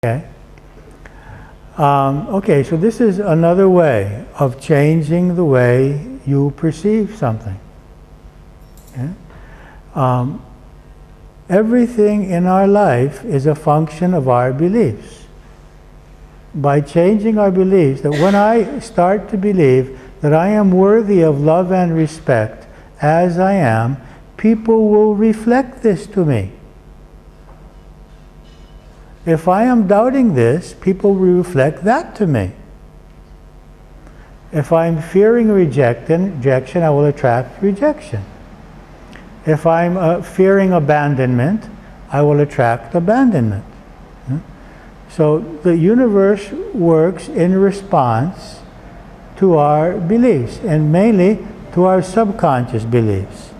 Okay. Okay, so this is another way of changing the way you perceive something. Okay? Everything in our life is a function of our beliefs. By changing our beliefs, that when I start to believe that I am worthy of love and respect as I am, people will reflect this to me. If I am doubting this, people will reflect that to me. If I'm fearing rejection, I will attract rejection. If I'm fearing abandonment, I will attract abandonment. So the universe works in response to our beliefs, and mainly to our subconscious beliefs.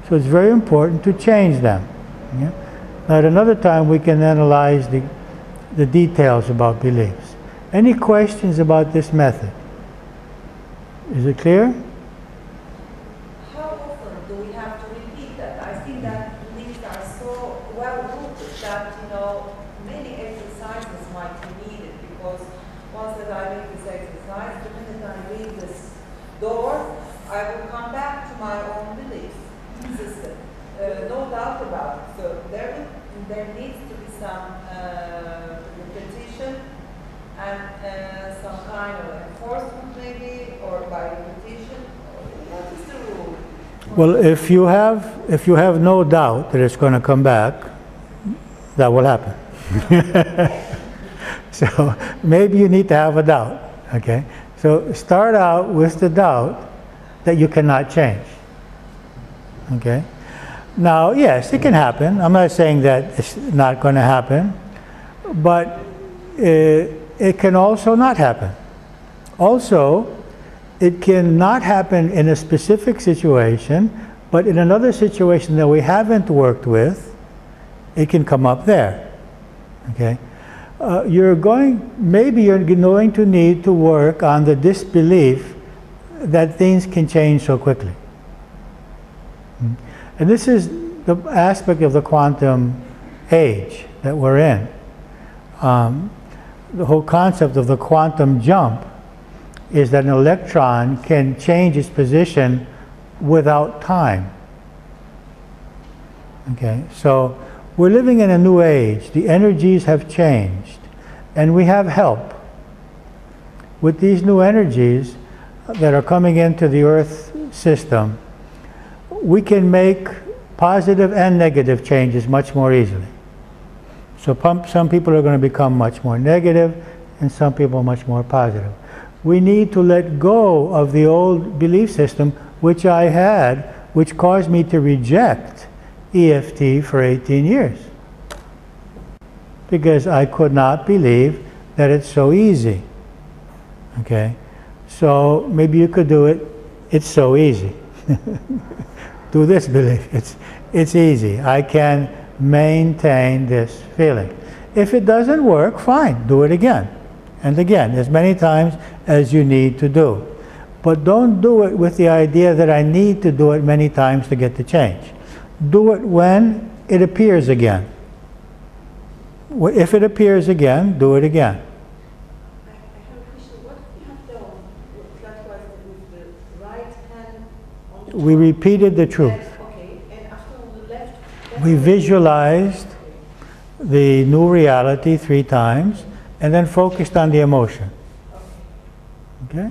So it's very important to change them. Yeah? Now at another time we can analyze the details about beliefs. Any questions about this method? Is it clear? How often do we have to repeat that? I think that beliefs are so well rooted that, many exercises might be needed, because once that I make this exercise, the minute I leave this door, I will come back to my own belief system. No doubt about it. So there needs to be some repetition and some kind of enforcement maybe, or by repetition. What is the rule? Well, if you have no doubt that it's going to come back, that will happen. So maybe you need to have a doubt. Okay? So start out with the doubt that you cannot change. Okay? Now, yes, it can happen. I'm not saying that it's not going to happen, but it can also not happen. Also, it can not happen in a specific situation, but in another situation that we haven't worked with, it can come up there. Okay? Maybe you're going to need to work on the disbelief that things can change so quickly. And this is the aspect of the quantum age that we're in. The whole concept of the quantum jump is that an electron can change its position without time. Okay, so we're living in a new age. The energies have changed, and we have help. With these new energies that are coming into the Earth system, we can make positive and negative changes much more easily. So some people are going to become much more negative, and some people much more positive. We need to let go of the old belief system which I had, which caused me to reject EFT for 18 years. Because I could not believe that it's so easy. Okay? So maybe you could do it. It's so easy. Do this belief. It's easy. I can maintain this feeling. If it doesn't work, fine. Do it again and again, as many times as you need to do. But don't do it with the idea that I need to do it many times to get the change. Do it when it appears again. If it appears again, do it again. I have a question. What do you have done clockwise with the right hand on the We repeated the truth. Okay, and after on the left? We visualized the new reality 3 times and then focused on the emotion. Okay?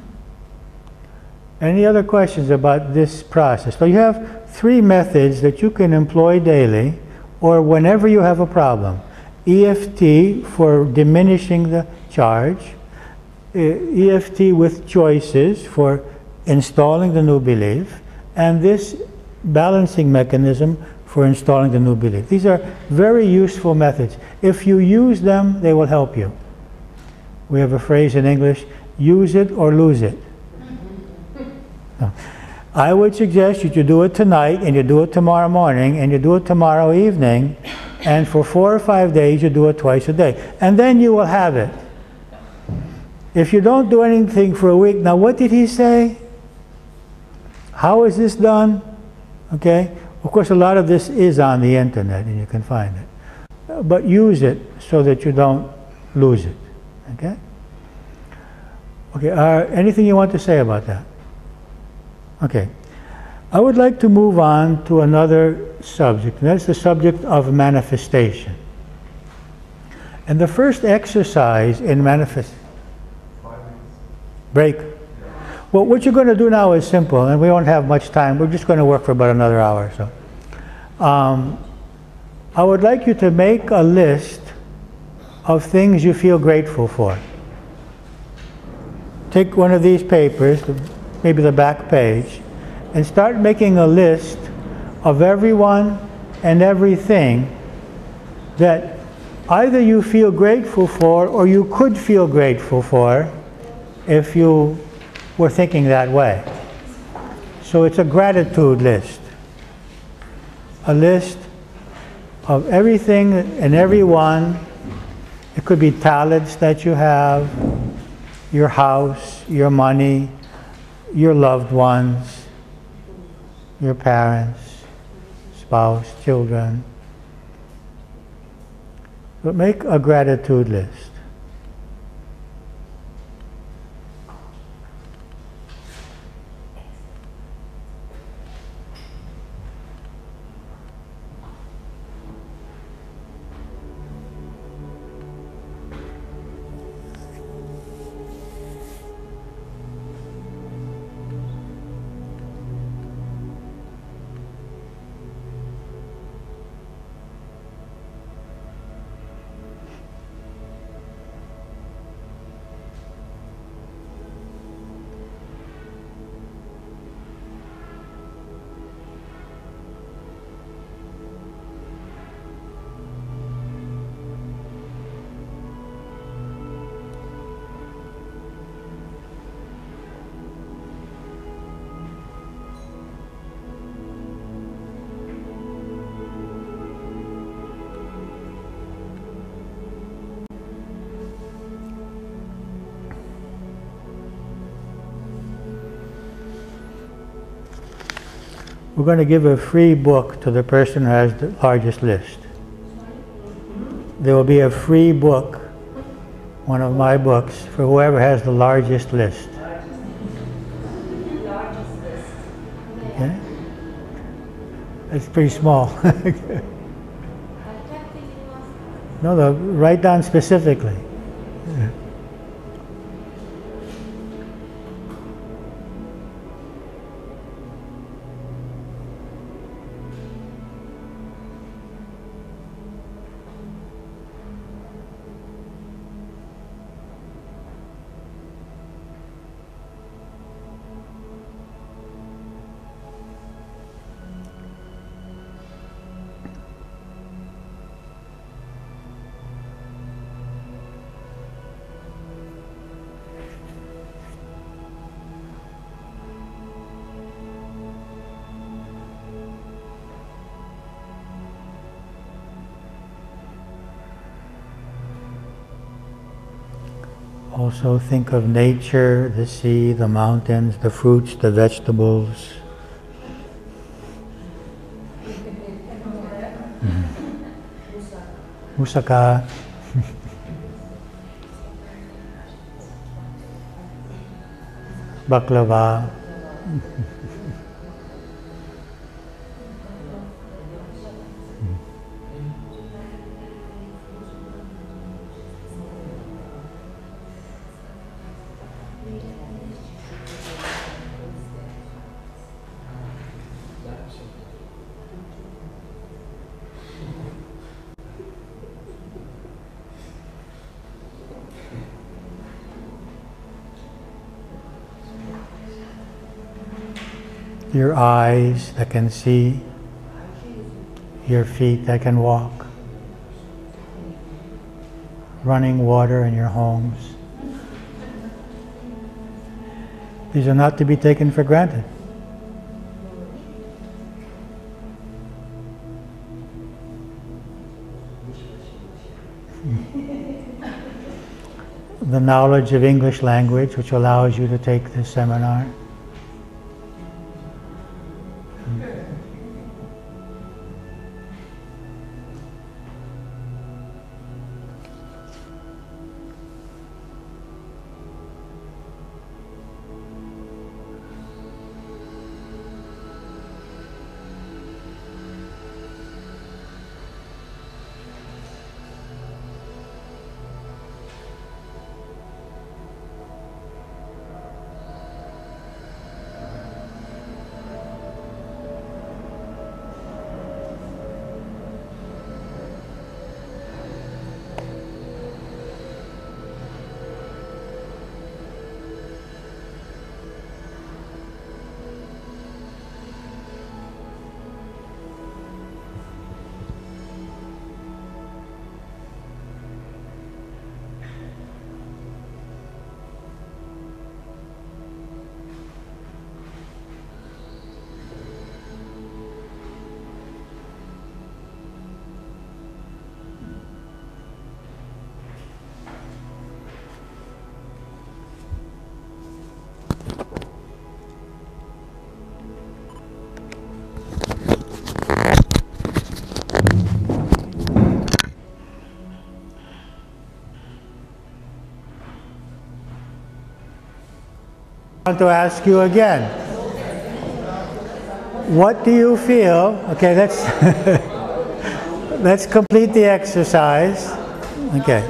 Any other questions about this process? So you have 3 methods that you can employ daily or whenever you have a problem. EFT for diminishing the charge, EFT with choices for installing the new belief, and this balancing mechanism for installing the new belief. These are very useful methods. If you use them, they will help you. We have a phrase in English, use it or lose it. I would suggest you do it tonight, and you do it tomorrow morning, and you do it tomorrow evening, and for 4 or 5 days you do it twice a day. And then you will have it. If you don't do anything for a week, now what did he say? How is this done? Okay? Of course, a lot of this is on the internet, and you can find it. But use it so that you don't lose it. Okay? Okay, anything you want to say about that? Okay. I would like to move on to another subject, and that's the subject of manifestation. And the first exercise in break. Well, what you're going to do now is simple, and we won't have much time. We're just going to work for about another hour or so. I would like you to make a list of things you feel grateful for. Take one of these papers, maybe the back page, and start making a list of everyone and everything that either you feel grateful for or you could feel grateful for if you were thinking that way. So it's a gratitude list. A list of everything and everyone. It could be talents that you have, your house, your money, your loved ones, your parents, spouse, children. But make a gratitude list. We're going to give a free book to the person who has the largest list. There will be a free book, one of my books, for whoever has the largest list. Okay? It's pretty small. No, write down specifically. Also think of nature, the sea, the mountains, the fruits, the vegetables. Moussaka. Baklava. Your eyes that can see, your feet that can walk, running water in your homes. These are not to be taken for granted. The knowledge of English language, which allows you to take this seminar. I want to ask you again. What do you feel? Okay, let's complete the exercise. Okay.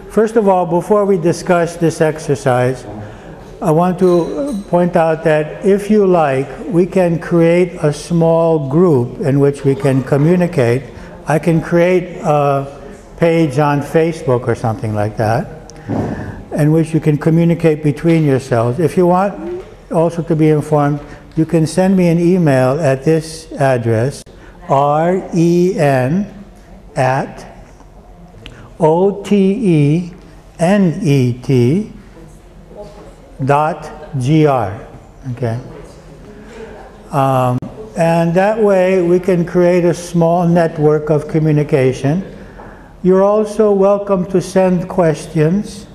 First of all, before we discuss this exercise, I want to point out that if you like, we can create a small group in which we can communicate. I can create a page on Facebook or something like that, in which you can communicate between yourselves. If you want also to be informed, you can send me an email at this address, ren@otenet.gr. Okay. And that way we can create a small network of communication. You're also welcome to send questions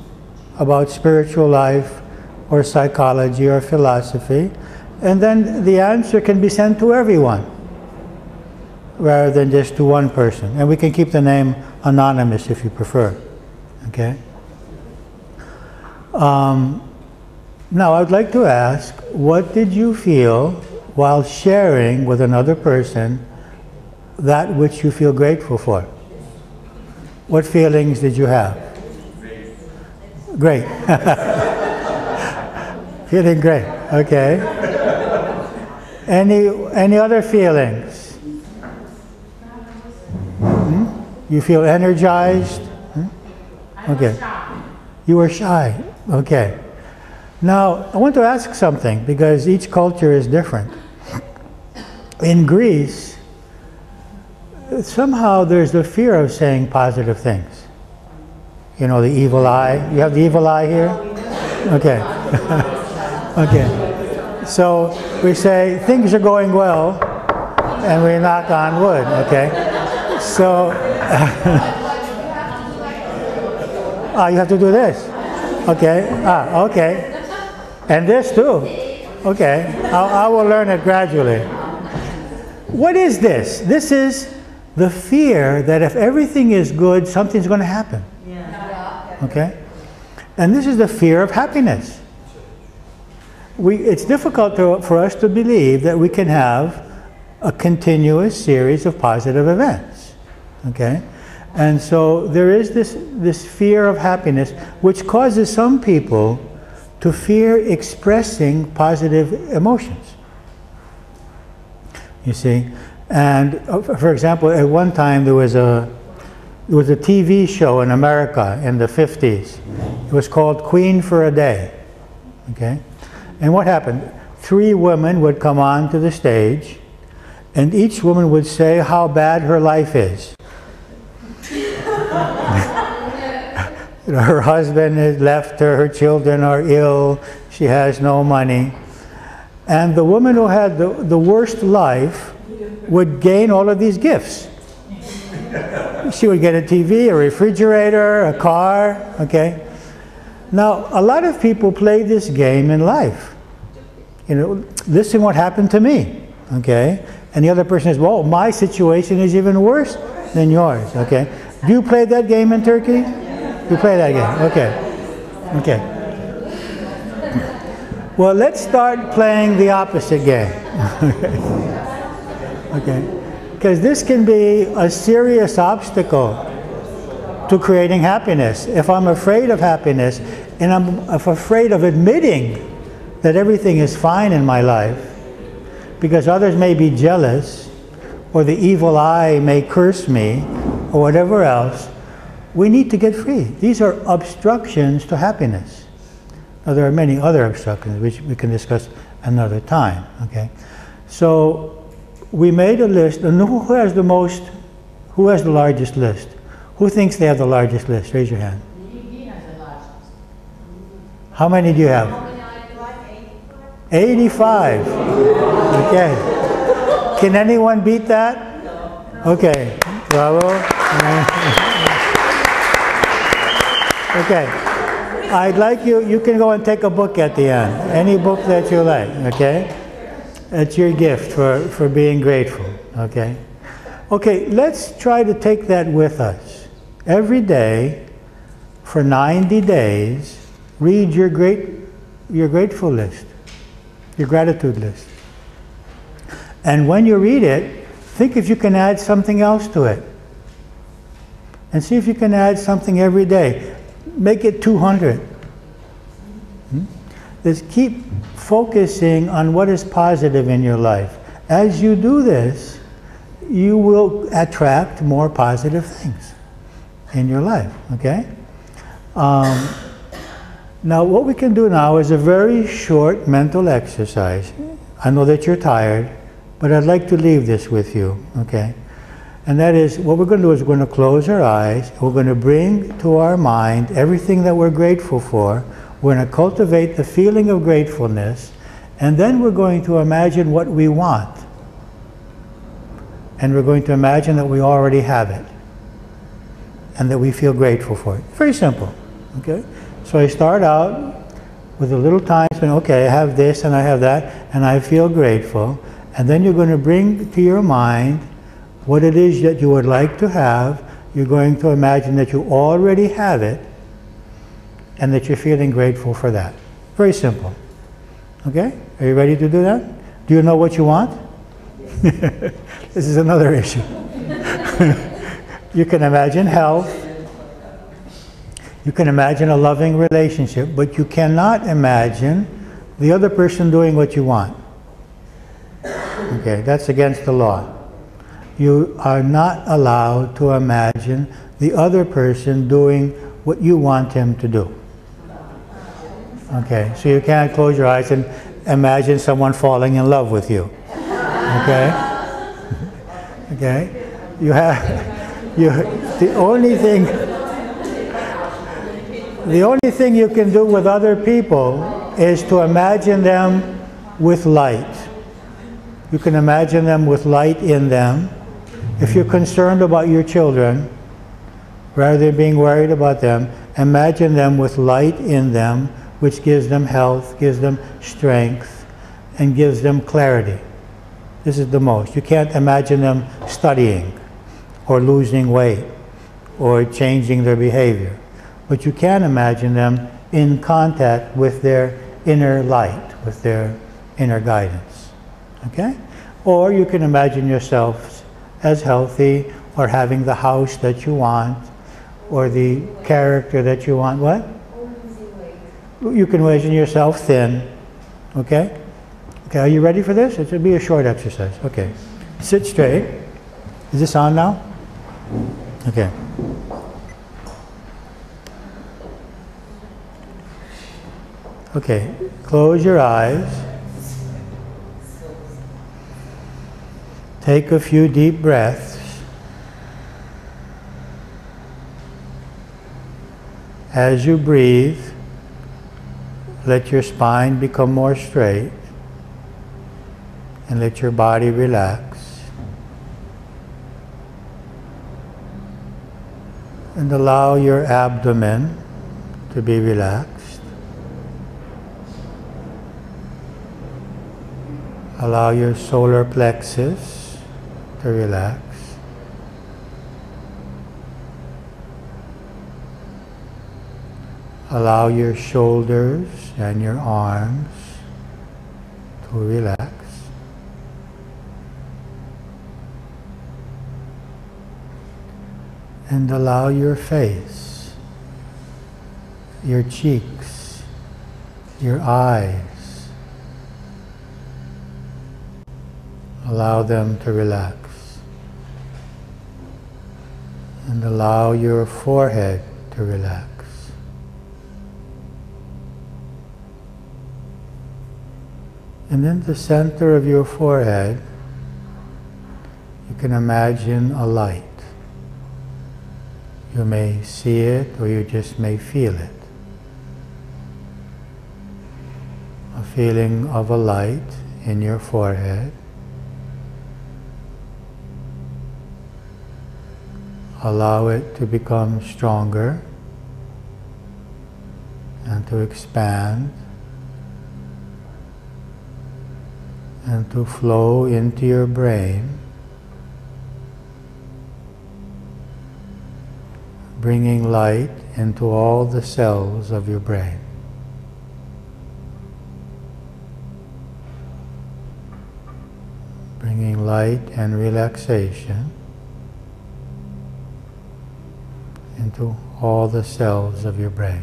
about spiritual life or psychology or philosophy, and then the answer can be sent to everyone rather than just to one person. And we can keep the name anonymous if you prefer. Okay? Now I'd like to ask, what did you feel while sharing with another person that which you feel grateful for? What feelings did you have? Great. Feeling great. Okay. Any other feelings? You feel energized? Okay. You were shy. Okay. Now, I want to ask something, because each culture is different. In Greece, somehow there's the fear of saying positive things. You know, the evil eye. You have the evil eye here? Okay. Okay. So we say things are going well, and we knock on wood. Okay. So you have to do this. Okay. Okay. And this too. Okay. I will learn it gradually. What is this? This is the fear that if everything is good, something's going to happen. Okay? And this is the fear of happiness. It's difficult for us to believe that we can have a continuous series of positive events. Okay? And so there is this fear of happiness, which causes some people to fear expressing positive emotions. You see? And for example, at one time there was a TV show in America in the 50s. It was called Queen for a Day. Okay? And what happened? 3 women would come on to the stage, and each woman would say how bad her life is. You know, her husband has left her, her children are ill, she has no money. And the woman who had the worst life would gain all of these gifts. She would get a TV, a refrigerator, a car, okay? Now, a lot of people play this game in life. You know, listen what happened to me, okay? And the other person says, well, my situation is even worse than yours, okay? Do you play that game in Turkey? You play that game, okay. Okay. Well, let's start playing the opposite game. Okay. Because this can be a serious obstacle to creating happiness. If I'm afraid of happiness, and I'm afraid of admitting that everything is fine in my life, because others may be jealous, or the evil eye may curse me, or whatever else, we need to get free. These are obstructions to happiness. Now, there are many other obstructions which we can discuss another time. Okay, so we made a list, and who has the largest list? Who thinks they have the largest list? Raise your hand. How many do you have? 85. Okay. Can anyone beat that? Okay. Bravo. Okay. I'd like you can go and take a book at the end. Any book that you like, okay? It's your gift for being grateful, okay? Okay, let's try to take that with us. Every day, for 90 days, read your your grateful list, your gratitude list. And when you read it, think if you can add something else to it. And see if you can add something every day. Make it 200. Just keep focusing on what is positive in your life. As you do this, you will attract more positive things in your life, okay? Now what we can do now is a very short mental exercise. I know that you're tired, but I'd like to leave this with you, okay? And that is, what we're going to do is we're going to close our eyes, we're going to bring to our mind everything that we're grateful for, we're going to cultivate the feeling of gratefulness, and then we're going to imagine what we want. And we're going to imagine that we already have it, and that we feel grateful for it. Very simple, okay? So I start out with a little time saying, okay, I have this and I have that, and I feel grateful. And then you're going to bring to your mind what it is that you would like to have. You're going to imagine that you already have it, and that you're feeling grateful for that. Very simple. Okay? Are you ready to do that? Do you know what you want? This is another issue. You can imagine health. You can imagine a loving relationship, but you cannot imagine the other person doing what you want. Okay, that's against the law. You are not allowed to imagine the other person doing what you want him to do. Okay, so you can't close your eyes and imagine someone falling in love with you. Okay? Okay? The only thing you can do with other people is to imagine them with light. You can imagine them with light in them. If you're concerned about your children, rather than being worried about them, imagine them with light in them, which gives them health, gives them strength, and gives them clarity. This is the most. You can't imagine them studying, or losing weight, or changing their behavior. But you can imagine them in contact with their inner light, with their inner guidance. Okay? Or you can imagine yourselves as healthy, or having the house that you want, or the character that you want. What? You can imagine yourself thin. Okay? Okay, are you ready for this? It should be a short exercise. Okay. Sit straight. Is this on now? Okay. Okay, close your eyes. Take a few deep breaths. As you breathe, let your spine become more straight, and let your body relax. And allow your abdomen to be relaxed. Allow your solar plexus to relax. Allow your shoulders and your arms to relax. And allow your face, your cheeks, your eyes, allow them to relax. And allow your forehead to relax. And in the center of your forehead, you can imagine a light. You may see it, or you just may feel it. A feeling of a light in your forehead. Allow it to become stronger and to expand and to flow into your brain, bringing light into all the cells of your brain. light and relaxation into all the cells of your brain.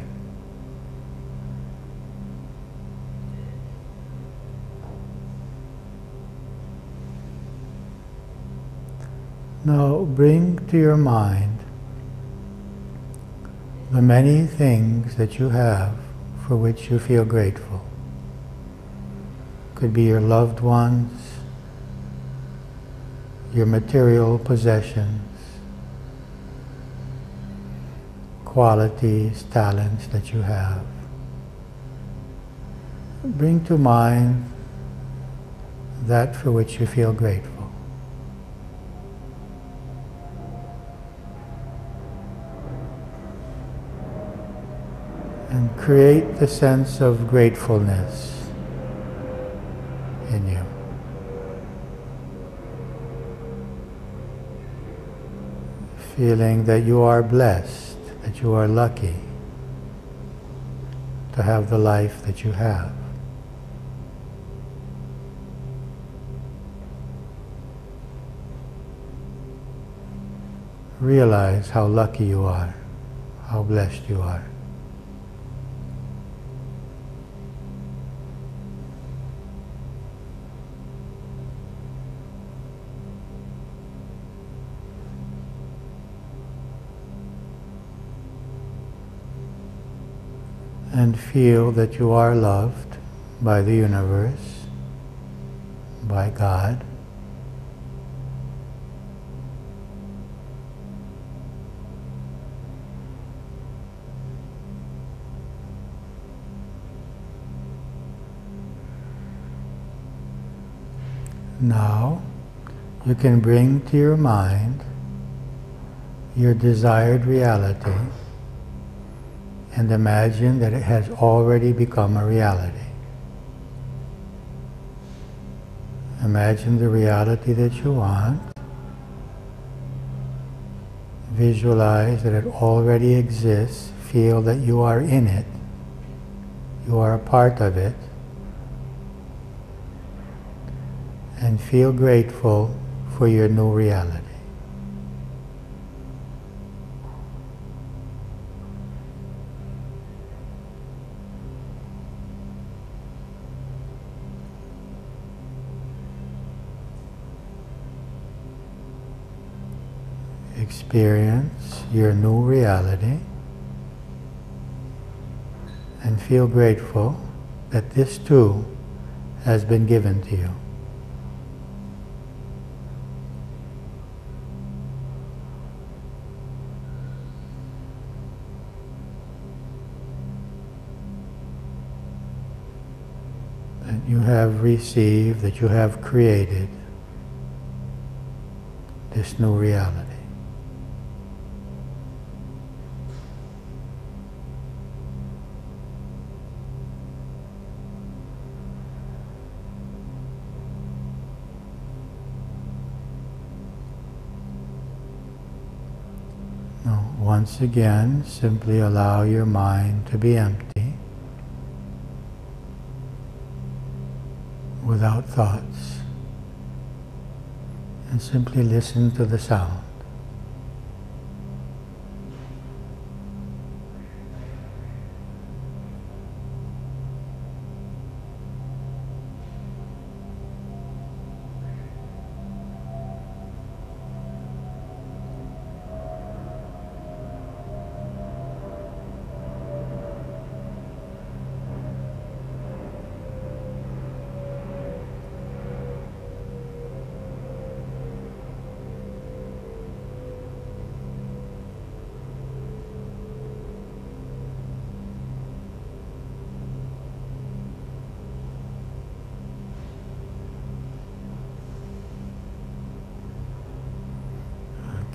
Now bring to your mind the many things that you have for which you feel grateful. Could be your loved ones, your material possessions, qualities, talents that you have. Bring to mind that for which you feel grateful. And create the sense of gratefulness in you. Feeling that you are blessed, that you are lucky to have the life that you have. Realize how lucky you are, how blessed you are. And feel that you are loved by the universe, by God. Now, you can bring to your mind your desired reality and imagine that it has already become a reality. Imagine the reality that you want. Visualize that it already exists. Feel that you are in it. You are a part of it. And feel grateful for your new reality. Experience your new reality and feel grateful that this too has been given to you. That you have received, that you have created this new reality. Now, once again, simply allow your mind to be empty, without thoughts, and simply listen to the sound.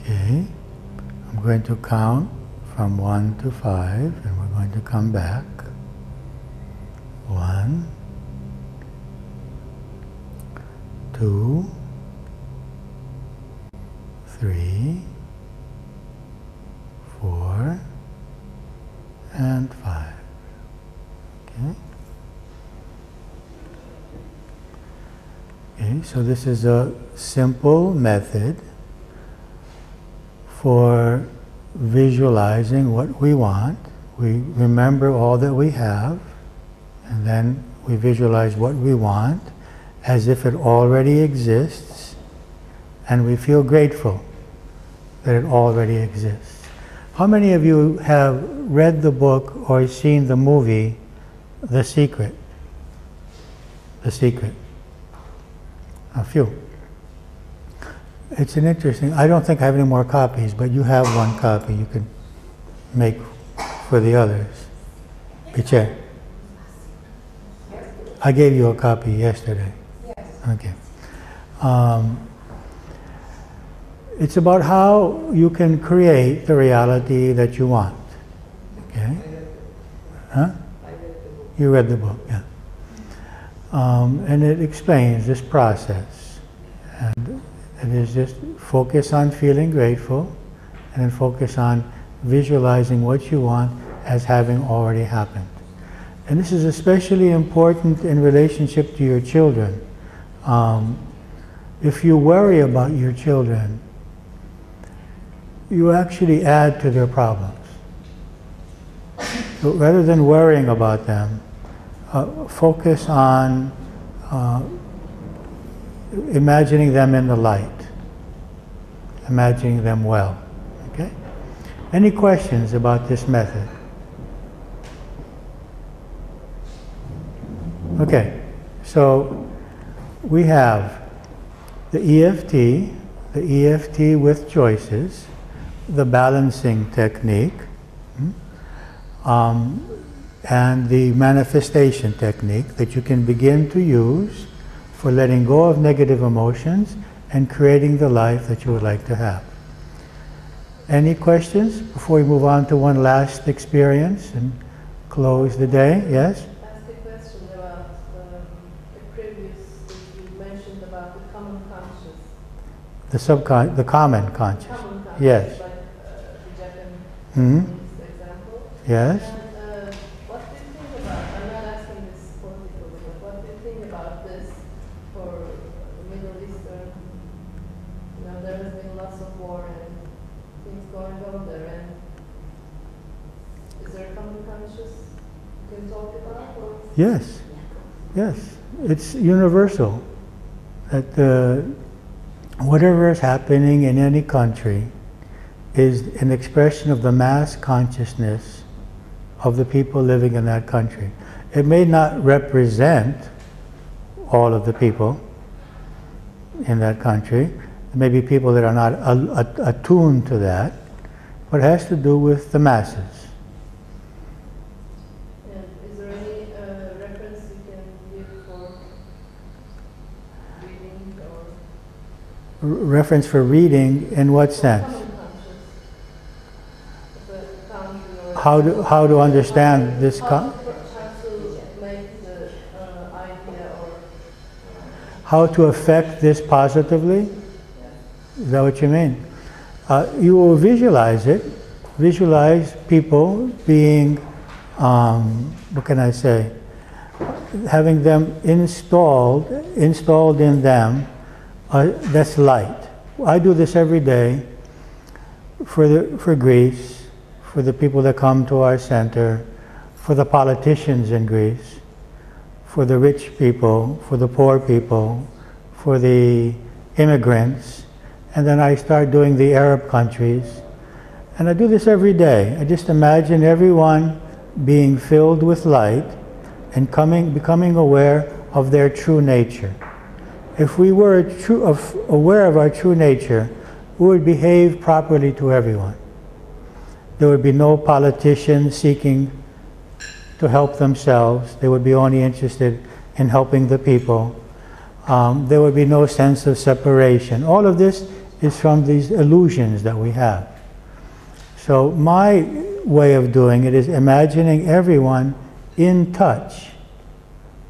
Okay, I'm going to count from 1 to 5 and we're going to come back. 1, 2, 3, 4, and 5. Okay? Okay, So this is a simple method for visualizing what we want. We remember all that we have, and then we visualize what we want as if it already exists, and we feel grateful that it already exists. How many of you have read the book or seen the movie The Secret? The Secret. A few. It's an interesting, I don't think I have any more copies, but you have one copy you can make for the others. Piche. I gave you a copy yesterday. Yes. Okay. It's about how you can create the reality that you want. Okay? Huh? You read the book, yeah. And it explains this process. And it is just focus on feeling grateful, and then focus on visualizing what you want as having already happened. And this is especially important in relationship to your children. If you worry about your children, you actually add to their problems. So rather than worrying about them, focus on imagining them in the light, imagining them well. Okay? Any questions about this method? Okay, so we have the EFT with choices, the balancing technique, and the manifestation technique that you can begin to use for letting go of negative emotions and creating the life that you would like to have. Any questions before we move on to one last experience and close the day? Yes? Ask a question about the previous that you mentioned about the common conscious. The common conscious. Common conscious, Yes. like the Japanese Hmm? example. Yes? And what do you think about, I'm not asking this politically, but what do you think about this for Middle Eastern? You know, there has been lots of war and things going on there, and is there a common conscious you can talk about? Or? Yes. Yes. It's universal. That whatever is happening in any country is an expression of the mass consciousness of the people living in that country. It may not represent all of the people in that country. There may be people that are not attuned to that, but it has to do with the masses. And is there any reference you can give for reading or Reference for reading in what sense? common conscious of a country or How to understand this? how to make the idea or How to affect this positively? Is that what you mean? You will visualize it. Visualize people being, what can I say? Having them installed in them. That's light. I do this every day for Greece, for the people that come to our center, for the politicians in Greece, for the rich people, for the poor people, for the immigrants, and then I start doing the Arab countries. And I do this every day. I just imagine everyone being filled with light and becoming aware of their true nature. If we were aware of our true nature, we would behave properly to everyone. There would be no politician seeking to help themselves. They would be only interested in helping the people. There would be no sense of separation. All of this is from these illusions that we have. So my way of doing it is imagining everyone in touch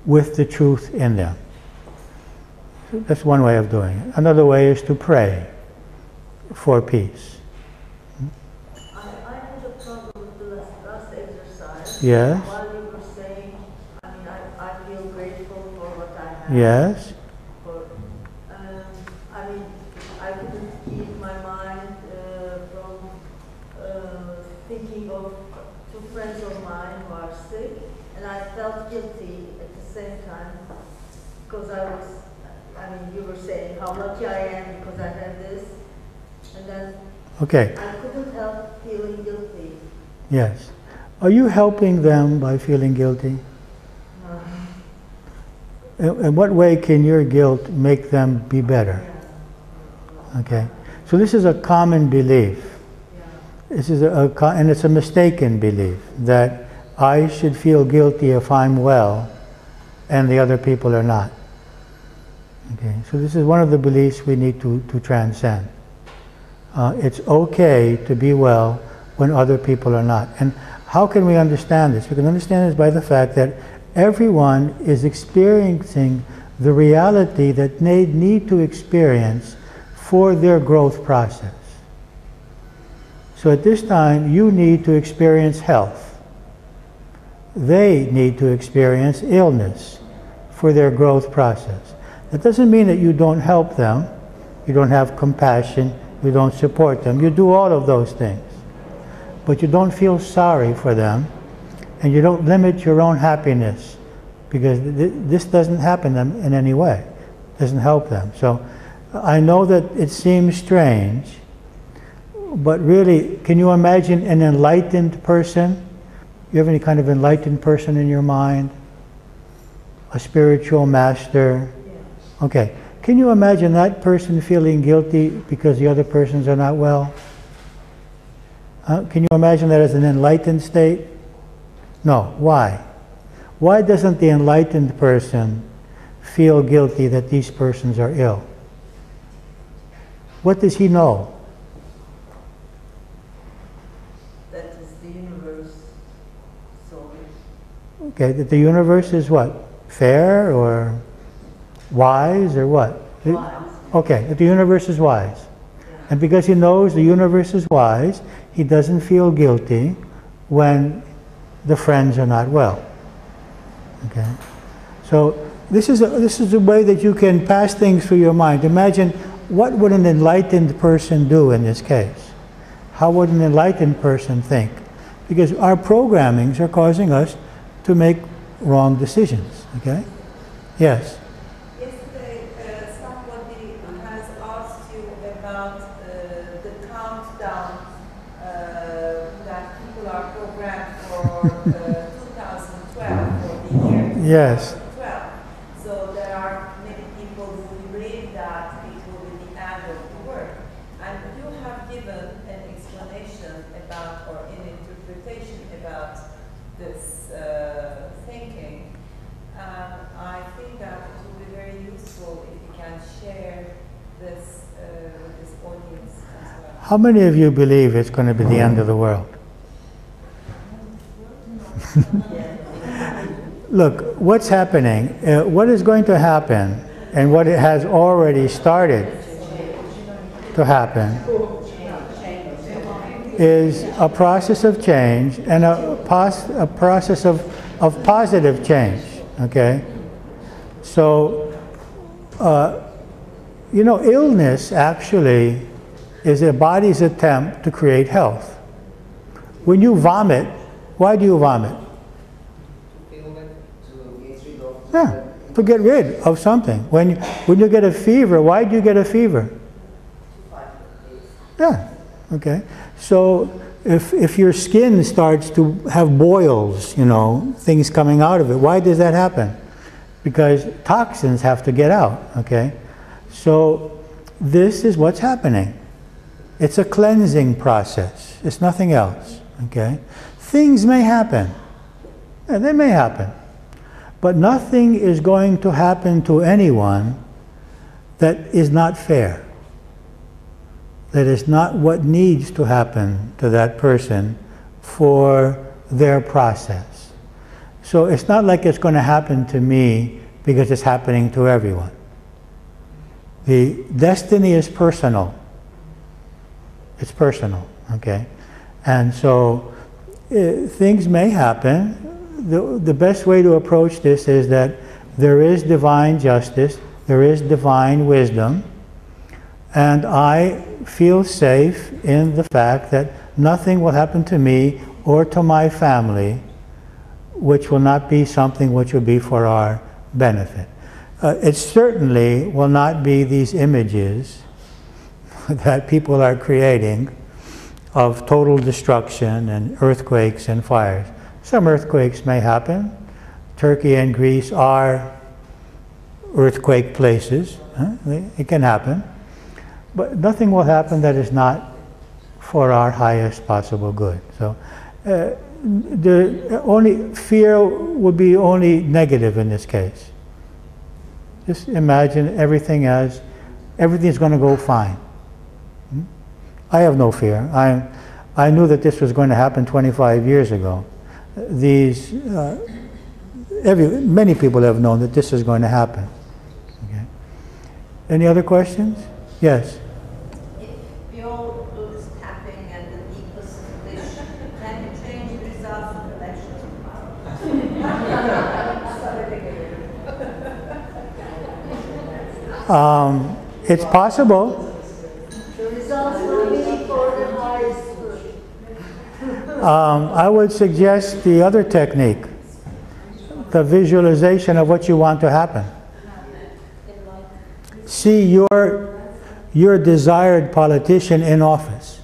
with the truth in them. That's one way of doing it. Another way is to pray for peace. I had a problem with the last exercise. Yes. While you were saying, I mean, I feel grateful for what I have. Yes. For thinking of two friends of mine who are sick, and I felt guilty at the same time because you were saying how lucky I am because I have this, and then Okay, I couldn't help feeling guilty. yes. Are you helping them by feeling guilty? In what way can your guilt make them be better? Okay, so this is a common belief. This is and it's a mistaken belief that I should feel guilty if I'm well and the other people are not. Okay, so this is one of the beliefs we need to transcend. It's okay to be well when other people are not. And how can we understand this? We can understand this by the fact that everyone is experiencing the reality that they need to experience for their growth process. So at this time, you need to experience health. They need to experience illness for their growth process. That doesn't mean that you don't help them, you don't have compassion, you don't support them. You do all of those things. But you don't feel sorry for them, and you don't limit your own happiness, because this doesn't happen them in any way. It doesn't help them. So I know that it seems strange, but really, can you imagine an enlightened person? You have any kind of enlightened person in your mind? A spiritual master? Okay. Can you imagine that person feeling guilty because the other persons are not well? Can you imagine that as an enlightened state? No. Why? Why doesn't the enlightened person feel guilty that these persons are ill? What does he know? That is the universe. So Okay, that the universe is what? Fair or wise or what? wise. Okay, that the universe is wise. And because he knows the universe is wise, he doesn't feel guilty when the friends are not well. Okay? So this is a way that you can pass things through your mind. Imagine, what would an enlightened person do in this case? How would an enlightened person think? Because our programmings are causing us to make wrong decisions. Okay? Yes? Yesterday, somebody has asked you about the countdown that people are programmed for 2012, for the year 2012. Yes. So there are many people who believe that it will be the end of the world. And you have given an explanation about, or an interpretation about this thinking. I think that it will be very useful if you can share this with this audience as well. How many of you believe it's going to be the end of the world? Look, what's happening, what is going to happen, and what it has already started to happen, is a process of change and a process of positive change. Okay? So, illness actually is a body's attempt to create health. When you vomit, why do you vomit? Yeah, to get rid of something. When you get a fever, why do you get a fever? Yeah, okay. So if your skin starts to have boils, things coming out of it, why does that happen? Because toxins have to get out, okay? So this is what's happening. It's a cleansing process. It's nothing else, okay? Things may happen. Yeah, they may happen. But nothing is going to happen to anyone that is not fair. That is not what needs to happen to that person for their process. So it's not like it's going to happen to me because it's happening to everyone. The destiny is personal. It's personal, okay? And so things may happen. The best way to approach this is that there is divine justice, there is divine wisdom, And I feel safe in the fact that nothing will happen to me or to my family which will not be something which will be for our benefit. It certainly will not be these images that people are creating of total destruction and earthquakes and fires. Some earthquakes may happen. Turkey and Greece are earthquake places. It can happen. But nothing will happen that is not for our highest possible good. So the only fear would be only negative in this case. Just imagine everything as everything's going to go fine. I have no fear. I knew that this was going to happen 25 years ago. Many people have known that this is going to happen. Okay. Any other questions? Yes. If we all do this tapping and the deepest wish, can you change the results of the elections tomorrow? It's possible. The results will be for the highest good. I would suggest the other technique, the visualization of what you want to happen. See your desired politician in office.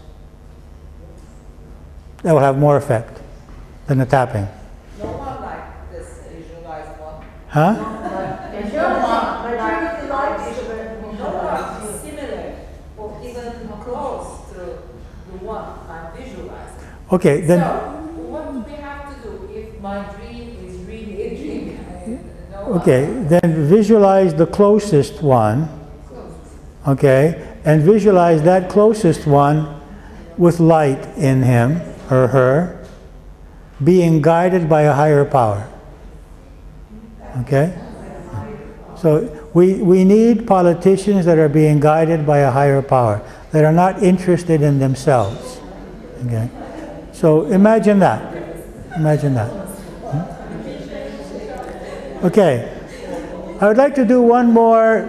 That will have more effect than the tapping. No one like this visualized one. Huh? Majority likes the No one similar or even close to the one I visualized. Okay, then. So, what do we have to do if my dream is really a dream? Okay, then visualize the closest one. Okay, and visualize that closest one with light in him or her, being guided by a higher power. Okay? So we need politicians that are being guided by a higher power, that are not interested in themselves. Okay? So imagine that. Imagine that. Okay. I would like to do one more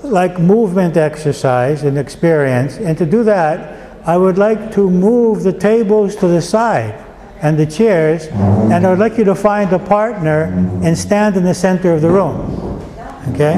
like movement exercise and experience, and to do that I would like to move the tables to the side and the chairs, and I would like you to find a partner and stand in the center of the room. Okay?